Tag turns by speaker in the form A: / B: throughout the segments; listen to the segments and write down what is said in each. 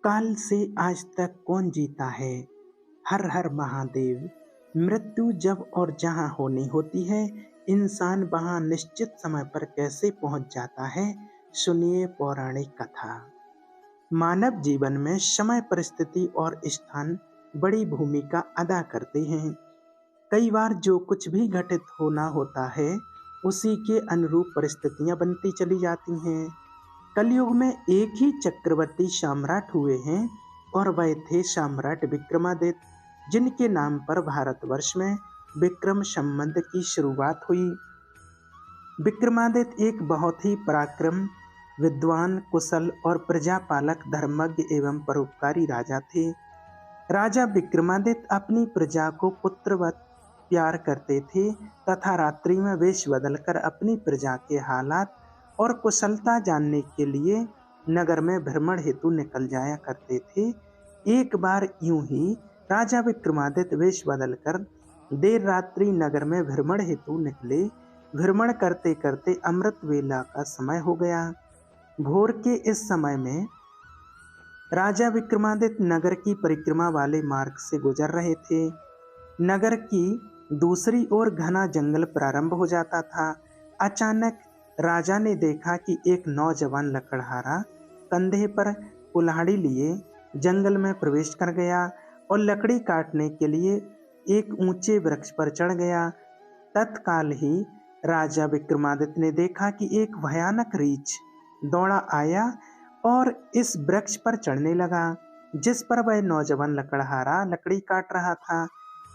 A: काल से आज तक कौन जीता है? हर हर महादेव। मृत्यु जब और जहाँ होनी होती है, इंसान वहाँ निश्चित समय पर कैसे पहुँच जाता है? सुनिए पौराणिक कथा। मानव जीवन में समय, परिस्थिति और स्थान बड़ी भूमिका अदा करते हैं। कई बार जो कुछ भी घटित होना होता है, उसी के अनुरूप परिस्थितियां बनती चली जाती हैं। कलयुग में एक ही चक्रवर्ती सम्राट हुए हैं और वह थे सम्राट विक्रमादित्य, जिनके नाम पर भारतवर्ष में विक्रम संवत की शुरुआत हुई। विक्रमादित्य एक बहुत ही पराक्रम, विद्वान, कुशल और प्रजापालक, धर्मज्ञ एवं परोपकारी राजा थे। राजा विक्रमादित्य अपनी प्रजा को पुत्रवत प्यार करते थे तथा रात्रि में वेश बदलकर अपनी प्रजा के हालात और कुशलता जानने के लिए नगर में भ्रमण हेतु निकल जाया करते थे। एक बार यूं ही राजा विक्रमादित्य वेश बदलकर देर रात्रि नगर में भ्रमण हेतु निकले। भ्रमण करते करते अमृत वेला का समय हो गया। भोर के इस समय में राजा विक्रमादित्य नगर की परिक्रमा वाले मार्ग से गुजर रहे थे। नगर की दूसरी ओर घना जंगल प्रारंभ हो जाता था। अचानक राजा ने देखा कि एक नौजवान लकड़हारा कंधे पर कुल्हाड़ी लिए जंगल में प्रवेश कर गया और लकड़ी काटने के लिए एक ऊंचे वृक्ष पर चढ़ गया। तत्काल ही राजा विक्रमादित्य ने देखा कि एक भयानक रीछ दौड़ा आया और इस वृक्ष पर चढ़ने लगा, जिस पर वह नौजवान लकड़हारा लकड़ी काट रहा था।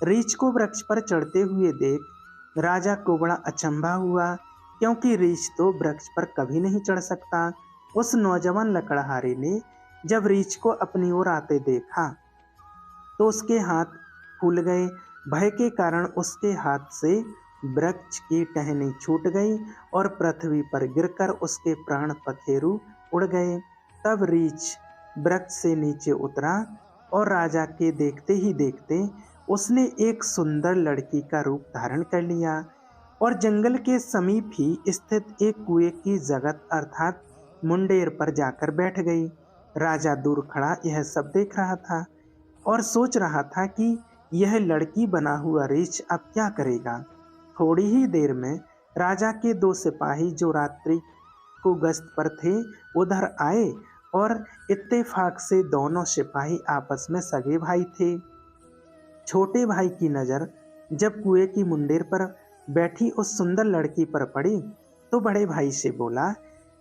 A: रीछ को वृक्ष पर चढ़ते हुए देख राजा को बड़ा अचंभा हुआ, क्योंकि रीछ तो वृक्ष पर कभी नहीं चढ़ सकता। उस नौजवान लकड़हारे ने जब रीछ को अपनी ओर आते देखा तो उसके हाथ फूल गए। भय के कारण उसके हाथ से वृक्ष की टहनी छूट गई और पृथ्वी पर गिरकर उसके प्राण पखेरु उड़ गए। तब रीछ वृक्ष से नीचे उतरा और राजा के देखते ही देखते उसने एक सुंदर लड़की का रूप धारण कर लिया और जंगल के समीप ही स्थित एक कुएं की जगत अर्थात मुंडेर पर जाकर बैठ गई। राजा दूर खड़ा यह सब देख रहा था और सोच रहा था कि यह लड़की बना हुआ रीछ अब क्या करेगा। थोड़ी ही देर में राजा के दो सिपाही जो रात्रि को गश्त पर थे उधर आए और इत्तेफाक से दोनों सिपाही आपस में सगे भाई थे। छोटे भाई की नज़र जब कुएं की मुंडेर पर बैठी उस सुंदर लड़की पर पड़ी तो बड़े भाई से बोला,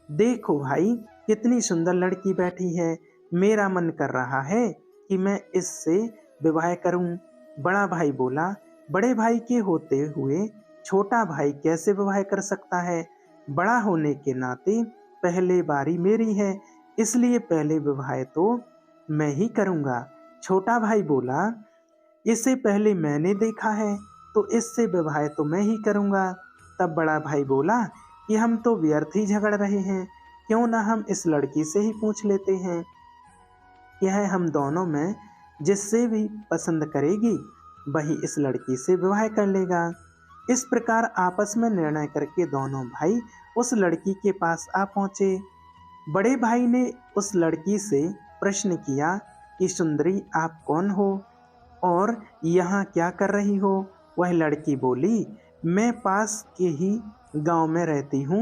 A: देखो भाई, कितनी सुंदर लड़की बैठी है। मेरा मन कर रहा है कि मैं इससे विवाह करूं। बड़ा भाई बोला, बड़े भाई के होते हुए छोटा भाई कैसे विवाह कर सकता है? बड़ा होने के नाते पहले बारी मेरी है, इसलिए पहले विवाह तो मैं ही करूंगा। छोटा भाई बोला, इसे पहले मैंने देखा है तो इससे विवाह तो मैं ही करूंगा। तब बड़ा भाई बोला कि हम तो व्यर्थ ही झगड़ रहे हैं, क्यों ना हम इस लड़की से ही पूछ लेते हैं। यह हम दोनों में जिससे भी पसंद करेगी वही इस लड़की से विवाह कर लेगा। इस प्रकार आपस में निर्णय करके दोनों भाई उस लड़की के पास आ पहुंचे। बड़े भाई ने उस लड़की से प्रश्न किया कि सुंदरी, आप कौन हो और यहाँ क्या कर रही हो? वह लड़की बोली, मैं पास के ही गांव में रहती हूँ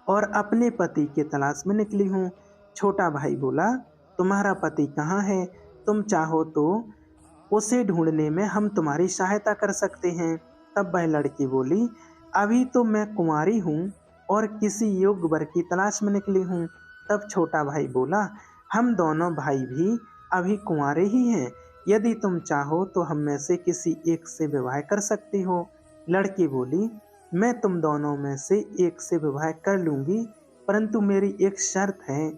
A: और अपने पति के तलाश में निकली हूँ। छोटा भाई बोला, तुम्हारा पति कहाँ है? तुम चाहो तो उसे ढूंढने में हम तुम्हारी सहायता कर सकते हैं। तब वह लड़की बोली, अभी तो मैं कुंवारी हूँ और किसी योग्य वर की तलाश में निकली हूँ। तब छोटा भाई बोला, हम दोनों भाई भी अभी कुंवारे ही हैं, यदि तुम चाहो तो हम में से किसी एक से विवाह कर सकती हो। लड़की बोली, मैं तुम दोनों में से एक से विवाह कर लूंगी, परंतु मेरी एक शर्त है।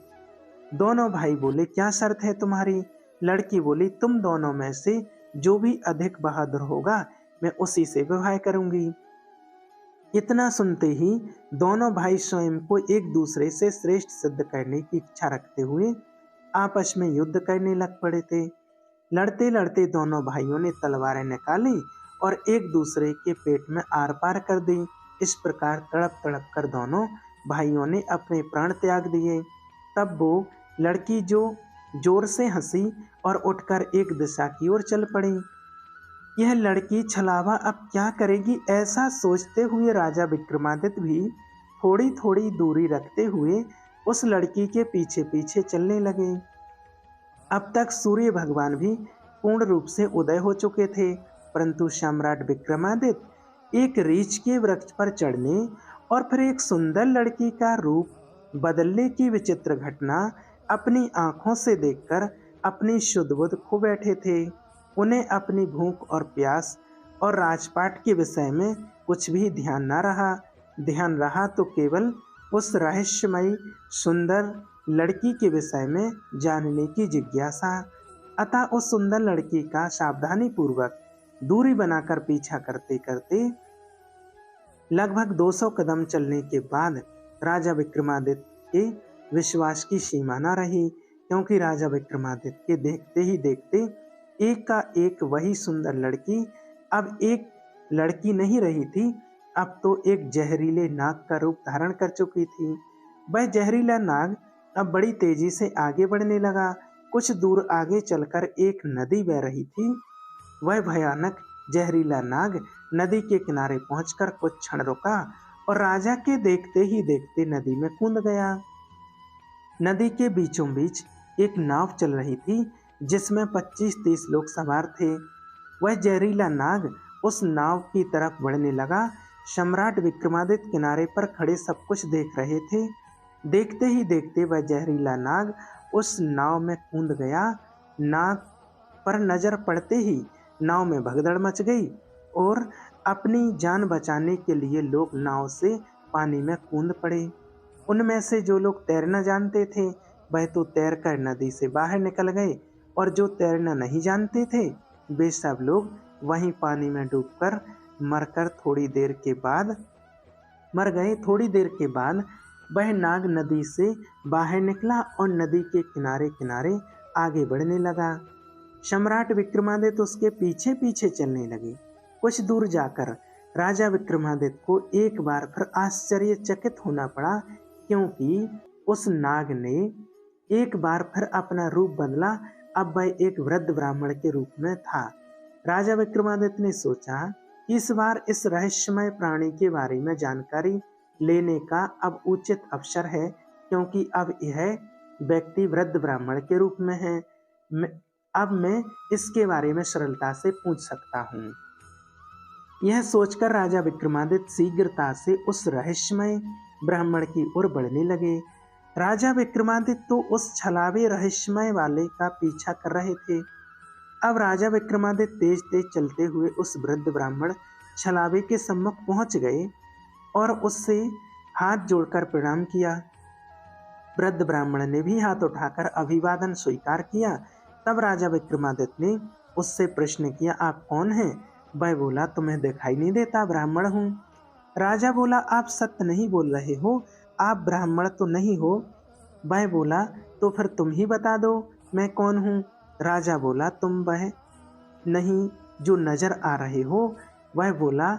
A: दोनों भाई बोले, क्या शर्त है तुम्हारी? लड़की बोली, तुम दोनों में से जो भी अधिक बहादुर होगा मैं उसी से विवाह करूंगी। इतना सुनते ही दोनों भाई स्वयं को एक दूसरे से श्रेष्ठ सिद्ध करने की इच्छा रखते हुए आपस में युद्ध करने लग पड़े थे। लड़ते लड़ते दोनों भाइयों ने तलवारें निकाली और एक दूसरे के पेट में आर पार कर दी। इस प्रकार तड़प तड़प कर दोनों भाइयों ने अपने प्राण त्याग दिए। तब वो लड़की जो जोर से हंसी और उठकर एक दिशा की ओर चल पड़ी। यह लड़की छलावा अब क्या करेगी, ऐसा सोचते हुए राजा विक्रमादित्य भी थोड़ी थोड़ी दूरी रखते हुए उस लड़की के पीछे पीछे चलने लगे। अब तक सूर्य भगवान भी पूर्ण रूप से उदय हो चुके थे, परंतु सम्राट विक्रमादित्य एक रीछ के वृक्ष पर चढ़ने और फिर एक सुंदर लड़की का रूप बदलने की विचित्र घटना अपनी आंखों से देखकर अपनी शुद्ध बुद्ध खो बैठे थे। उन्हें अपनी भूख और प्यास और राजपाट के विषय में कुछ भी ध्यान रहा तो केवल उस रहस्यमयी सुंदर लड़की के विषय में जानने की जिज्ञासा। अतः उस सुंदर लड़की का सावधानी पूर्वक दूरी बनाकर पीछा करते करते लगभग 200 कदम चलने के बाद राजा विक्रमादित्य के विश्वास की सीमा न रही, क्योंकि राजा विक्रमादित्य के देखते ही देखते एक का एक वही सुंदर लड़की अब एक लड़की नहीं रही थी, अब तो एक जहरीले नाग का रूप धारण कर चुकी थी। वह जहरीला नाग अब बड़ी तेजी से आगे बढ़ने लगा। कुछ दूर आगे चलकर एक नदी बह रही थी। वह भयानक जहरीला नाग नदी के किनारे पहुंचकर कुछ क्षण रुका और राजा के देखते ही देखते नदी में कूद गया। नदी के बीचों बीच एक नाव चल रही थी जिसमें 25-30 लोग सवार थे। वह जहरीला नाग उस नाव की तरफ बढ़ने लगा। सम्राट विक्रमादित्य किनारे पर खड़े सब कुछ देख रहे थे। देखते ही देखते वह जहरीला नाग उस नाव में कूद गया। नाग पर नजर पड़ते ही नाव में भगदड़ मच गई और अपनी जान बचाने के लिए लोग नाव से पानी में कूद पड़े। उनमें से जो लोग तैरना जानते थे वह तो तैरकर नदी से बाहर निकल गए और जो तैरना नहीं जानते थे वे सब लोग वहीं पानी में डूबकर मर गए। थोड़ी देर के बाद वह नाग नदी से बाहर निकला और नदी के किनारे किनारे आगे बढ़ने लगा। सम्राट विक्रमादित्य उसके पीछे पीछे चलने लगे। कुछ दूर जाकर राजा विक्रमादित्य को एक बार फिर आश्चर्यचकित होना पड़ा, क्योंकि उस नाग ने एक बार फिर अपना रूप बदला। अब वह एक वृद्ध ब्राह्मण के रूप में था। राजा विक्रमादित्य ने सोचा कि इस बार इस रहस्यमय प्राणी के बारे में जानकारी लेने का अब उचित अवसर है, क्योंकि अब यह व्यक्ति वृद्ध ब्राह्मण के रूप में है। अब मैं इसके बारे में सरलता से पूछ सकता हूँ। यह सोचकर राजा विक्रमादित्य शीघ्रता से उस रहस्यमय ब्राह्मण की ओर बढ़ने लगे। राजा विक्रमादित्य तो उस छलावे रहस्यमय वाले का पीछा कर रहे थे। अब राजा विक्रमादित्य तेज तेज चलते हुए उस वृद्ध ब्राह्मण छलावे के सम्मुख पहुंच गए और उससे हाथ जोड़कर प्रणाम किया। वृद्ध ब्राह्मण ने भी हाथ उठाकर अभिवादन स्वीकार किया। तब राजा विक्रमादित्य ने उससे प्रश्न किया, आप कौन हैं? वह बोला, तुम्हें दिखाई नहीं देता, ब्राह्मण हूँ। राजा बोला, आप सत्य नहीं बोल रहे हो, आप ब्राह्मण तो नहीं हो। वह बोला, तो फिर तुम ही बता दो मैं कौन हूँ। राजा बोला, तुम वह नहीं जो नजर आ रहे हो। वह बोला,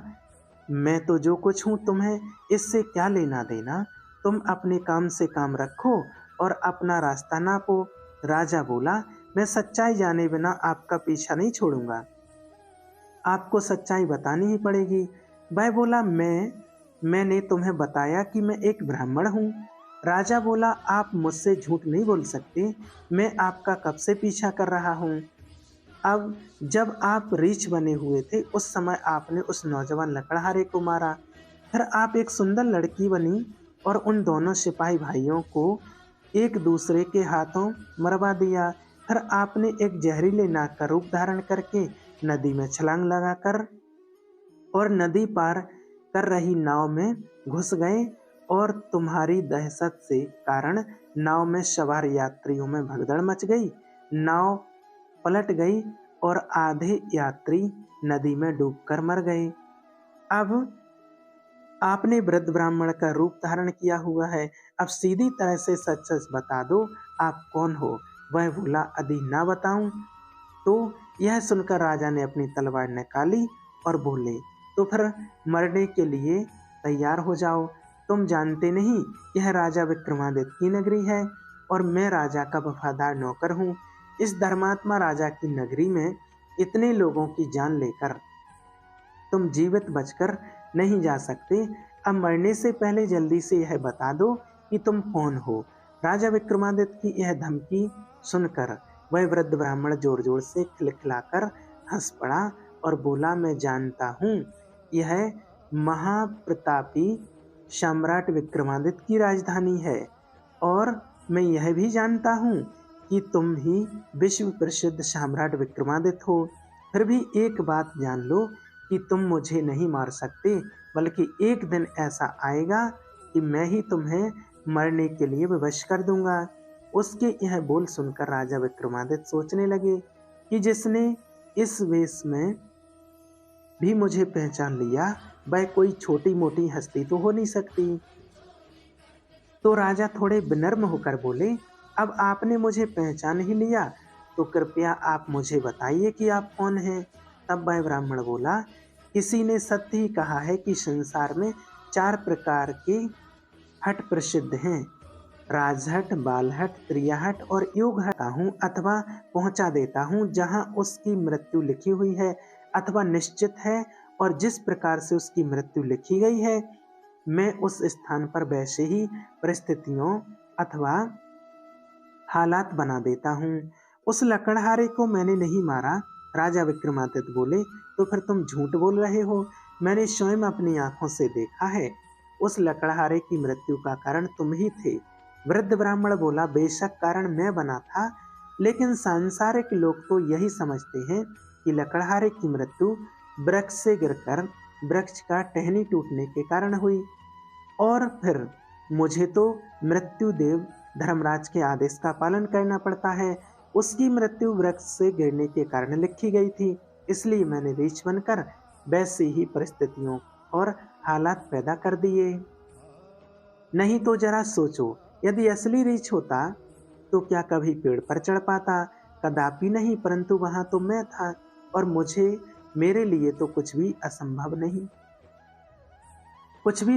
A: मैं तो जो कुछ हूँ तुम्हें इससे क्या लेना देना, तुम अपने काम से काम रखो और अपना रास्ता नापो। राजा बोला, मैं सच्चाई जाने बिना आपका पीछा नहीं छोड़ूंगा, आपको सच्चाई बतानी ही पड़ेगी। वह बोला, मैंने तुम्हें बताया कि मैं एक ब्राह्मण हूँ। राजा बोला, आप मुझसे झूठ नहीं बोल सकते, मैं आपका कब से पीछा कर रहा हूँ। अब जब आप रीछ बने हुए थे उस समय आपने उस नौजवान लकड़हारे को मारा, फिर आप एक सुंदर लड़की बनी और उन दोनों सिपाही भाइयों को एक दूसरे के हाथों मरवा दिया। फिर आपने एक जहरीले नाग का रूप धारण करके नदी में छलांग लगाकर और नदी पार कर रही नाव में घुस गए और तुम्हारी दहशत से कारण नाव में सवार यात्रियों में भगदड़ मच गई। नाव पलट गई और आधे यात्री नदी में डूबकर मर गए। अब आपने वृद्ध ब्राह्मण का रूप धारण किया हुआ है, अब सीधी तरह से सच सच बता दो आप कौन हो। वह बोला, यदि ना बताऊं तो। यह सुनकर राजा ने अपनी तलवार निकाली और बोले, तो फिर मरने के लिए तैयार हो जाओ। तुम जानते नहीं यह राजा विक्रमादित्य की नगरी है और मैं राजा का वफादार नौकर हूँ। इस धर्मात्मा राजा की नगरी में इतने लोगों की जान लेकर तुम जीवित बचकर नहीं जा सकते। अब मरने से पहले जल्दी से यह बता दो कि तुम कौन हो। राजा विक्रमादित्य की यह धमकी सुनकर वह वृद्ध ब्राह्मण जोर जोर से खिलखिलाकर हंस पड़ा और बोला, मैं जानता हूँ यह महाप्रतापी सम्राट विक्रमादित्य की राजधानी है, और मैं यह भी जानता हूँ कि तुम ही विश्व प्रसिद्ध सम्राट विक्रमादित्य हो। फिर भी एक बात जान लो कि तुम मुझे नहीं मार सकते, बल्कि एक दिन ऐसा आएगा कि मैं ही तुम्हें मरने के लिए विवश कर दूंगा। उसके यह बोल सुनकर राजा विक्रमादित्य सोचने लगे कि जिसने इस वेश में भी मुझे पहचान लिया, वह कोई छोटी मोटी हस्ती तो हो नहीं सकती। तो राजा थोड़े विनम्र होकर बोले, अब आपने मुझे पहचान ही लिया, तो कृपया आप मुझे बताइए कि आप कौन हैं। तब वह ब्राह्मण बोला, किसी ने सत्य ही कहा है कि संसार में 4 प्रकार के हट प्रसिद्ध हैं, राजहट, बालहट, त्रियाहट और योगहट हूँ, अथवा पहुंचा देता हूँ जहाँ उसकी मृत्यु लिखी हुई है अथवा निश्चित है, और जिस प्रकार से उसकी मृत्यु लिखी गई है मैं उस स्थान पर वैसे ही परिस्थितियों अथवा हालात बना देता हूँ। उस लकड़हारे को मैंने नहीं मारा। राजा विक्रमादित्य बोले, तो फिर तुम झूठ बोल रहे हो, मैंने स्वयं अपनी आंखों से देखा है। उस लकड़हारे की मृत्यु का कारण तुम ही थे। वृद्ध ब्राह्मण बोला, बेशक कारण मैं बना था, लेकिन सांसारिक लोग तो यही समझते हैं कि लकड़हारे की मृत्यु वृक्ष से गिरकर वृक्ष का टहनी टूटने के कारण हुई, और फिर मुझे तो मृत्यु देव धर्मराज के आदेश का पालन करना पड़ता है। उसकी मृत्यु वृक्ष से गिरने के कारण लिखी गई थी, इसलिए मैंने रीछ बनकर वैसे ही परिस्थितियों और हालात पैदा कर दिए। नहीं तो जरा सोचो, यदि असली रीछ होता तो क्या कभी पेड़ पर चढ़ पाता? कदापि नहीं, परंतु वहां तो मैं था, और मेरे लिए तो कुछ भी असंभव नहीं, कुछ भी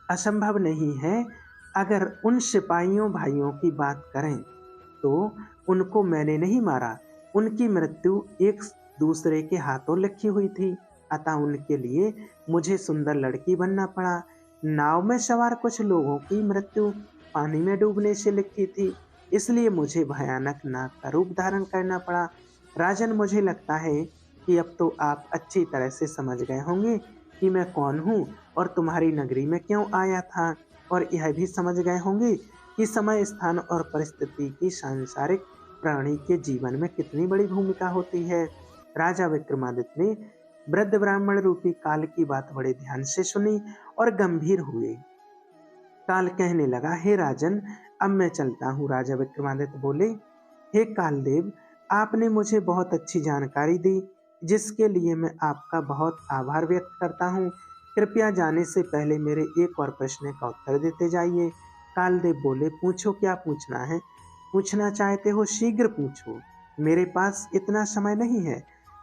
A: असंभव नहीं है। अगर उन सिपाहियों भाइयों की बात करें तो उनको मैंने नहीं मारा, उनकी मृत्यु एक दूसरे के हाथों लिखी हुई थी, अतः उनके लिए मुझे सुंदर लड़की बनना पड़ा। नाव में सवार कुछ लोगों की मृत्यु पानी में डूबने से लिखी थी, इसलिए मुझे भयानक नाग का रूप धारण करना पड़ा। राजन, मुझे लगता है कि अब तो आप अच्छी तरह से समझ गए होंगे कि मैं कौन हूँ और तुम्हारी नगरी में क्यों आया था, और यह भी समझ गए होंगे कि समय, स्थान और परिस्थिति की सांसारिक प्राणी के जीवन में कितनी बड़ी भूमिका होती है। राजा विक्रमादित्य ने वृद्ध ब्राह्मण रूपी काल की बात बड़े ध्यान से सुनी और गंभीर हुए। काल कहने लगा, हे राजन, अब मैं चलता हूँ। राजा विक्रमादित्य बोले, हे कालदेव, आपने मुझे बहुत अच्छी जानकारी दी, जिसके लिए मैं आपका बहुत आभार व्यक्त करता हूँ। कृपया जाने से पहले मेरे एक और प्रश्न का उत्तर देते जाइए। कालदेव बोले, पूछो, क्या पूछना है? पूछना चाहते हो शीघ्र पूछो, मेरे पास इतना समय नहीं है।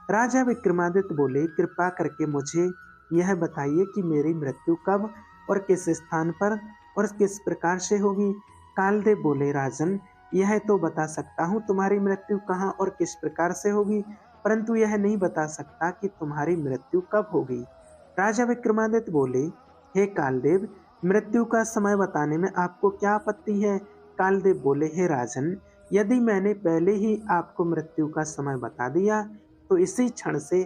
A: राजा विक्रमादित्य बोले, कृपा करके मुझे यह बताइए कि मेरी मृत्यु कब और किस स्थान पर और किस प्रकार से होगी। कालदेव बोले, राजन, यह तो बता सकता हूँ तुम्हारी मृत्यु कहाँ और किस प्रकार से होगी, परंतु यह नहीं बता सकता कि तुम्हारी मृत्यु कब होगी। राजा विक्रमादित्य बोले, हे कालदेव, मृत्यु का समय बताने में आपको क्या आपत्ति है? कालदेव बोले, हे राजन, यदि मैंने पहले ही आपको मृत्यु का समय बता दिया तो इसी क्षण से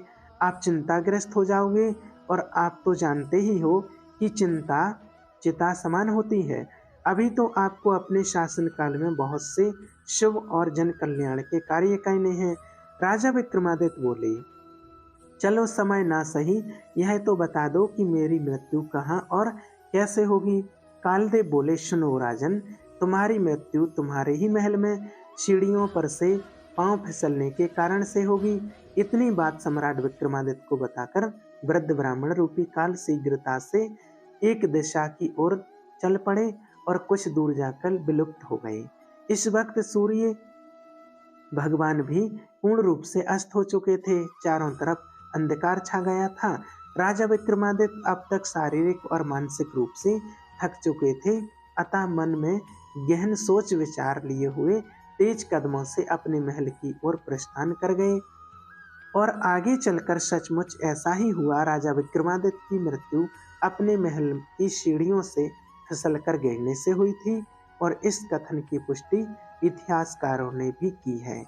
A: आप चिंताग्रस्त हो जाओगे, और आप तो जानते ही हो कि चिंता चिता समान होती है। अभी तो आपको अपने शासनकाल में बहुत से शुभ और जन कल्याण के कार्य करने हैं। राजा विक्रमादित्य बोले, चलो समय ना सही, यह तो बता दो कि मेरी मृत्यु कहाँ और कैसे होगी। कालदेव बोले, सुनो राजन, तुम्हारी मृत्यु तुम्हारे ही महल में सीढ़ियों पर से पांव फिसलने के कारण से होगी। इतनी बात सम्राट विक्रमादित्य को बताकर वृद्ध ब्राह्मण रूपी काल शीघ्रता से एक दिशा की ओर चल पड़े और कुछ दूर जाकर विलुप्त हो गए। इस वक्त सूर्य भगवान भी पूर्ण रूप से अस्त हो चुके थे, चारों तरफ अंधकार छा गया था। राजा विक्रमादित्य अब तक शारीरिक और मानसिक रूप से थक चुके थे, अतः मन में गहन सोच विचार लिए हुए तेज कदमों से अपने महल की ओर प्रस्थान कर गए। और आगे चलकर सचमुच ऐसा ही हुआ। राजा विक्रमादित्य की मृत्यु अपने महल की सीढ़ियों से फिसलकर गिरने से हुई थी और इस कथन की पुष्टि इतिहासकारों ने भी की है।